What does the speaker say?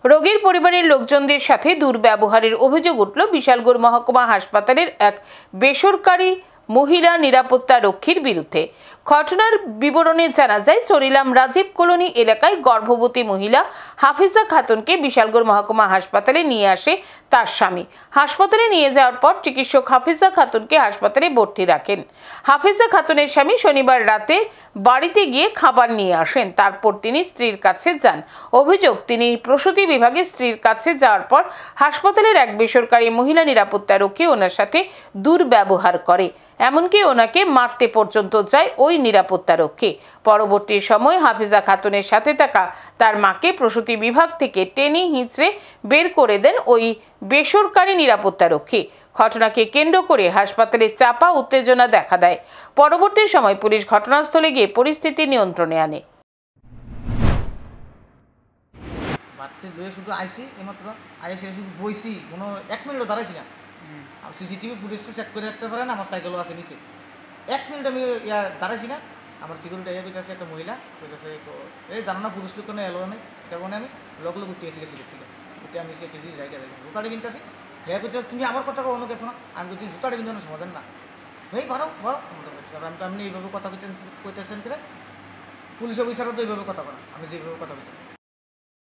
রোগীর পরিবারের লোকজনদের সাথে দুর্ব্যবহারের অভিযোগ উঠল বিশালগড় মহকুমা হাসপাতালের এক বেসরকারি মহিলা নিরাপত্তা রক্ষীর বিরুদ্ধে। ঘটনার বিবরণে জানা যায়, চরিলাম রাজীব কলোনি এলাকায় গর্ভবতী মহিলা হাফিজা খাতুনকে বিশালগড় মহকুমা হাসপাতালে নিয়ে আসে তার স্বামী। হাসপাতালে নিয়ে যাওয়ার পর চিকিৎসক হাফিজা খাতুনকে হাসপাতালে ভর্তি রাখেন। হাফিজা খাতুনের স্বামী শনিবার রাতে বাড়িতে গিয়ে খাবার নিয়ে আসেন, তারপর তিনি স্ত্রীর কাছে যান। অভিযোগ, তিনি প্রসূতি বিভাগে স্ত্রীর কাছে যাওয়ার পর হাসপাতালের এক বেসরকারি মহিলা নিরাপত্তা রক্ষী ওনার সাথে দুর্ব্যবহার করে, এমনকি ওনাকে মারতে পর্যন্ত যায় ওই নিরাপত্তা রক্ষী। পরবর্তী সময় হাফিজা খাতুনের সাথে থাকা তার মাকে প্রসূতি বিভাগ থেকে টেনে হিঁচড়ে বের করে দেন ওই বেসরকারি নিরাপত্তা রক্ষী। ঘটনাকে কেন্দ্র করে হাসপাতালে চাপা উত্তেজনা দেখা দেয়। পরবর্তী সময় পুলিশ ঘটনাস্থলে গিয়ে পরিস্থিতি নিয়ন্ত্রণে আনে। শুধু আইসি এইমাত্র আইসি শুধু বইছি, কোনো 1 মিনিটও দাঁড়াইছি না। সিসিটিভি ফুটেজটা চেক করে রাখতে পারেন, আমার সাইকেলও আছে নিচে। 1 মিনিট আমি দাঁড়াইছি না। আমার সিকিউরিটি কইতেছে একটা মহিলা কইতেছে এই জানো না পুরুষ লোক কোনো এলো নেই, তেমন আমি লগ উঠতে এসে গেছি থেকে উঠে আমি সে টিভি জায়গা জুতাটা কিনতেছি। হ্যাঁ কইতে তুমি আমার কথা অন্য গেছো না, আমি বলছি জুতাটা কিনতে সমাধান না ভাই ভালো ভালো। আমি তো আপনি এইভাবে কথা কইতেছেন করে পুলিশ অফিসারও তো এইভাবে কথা বলেন, আমি যেভাবে কথা বলতেছি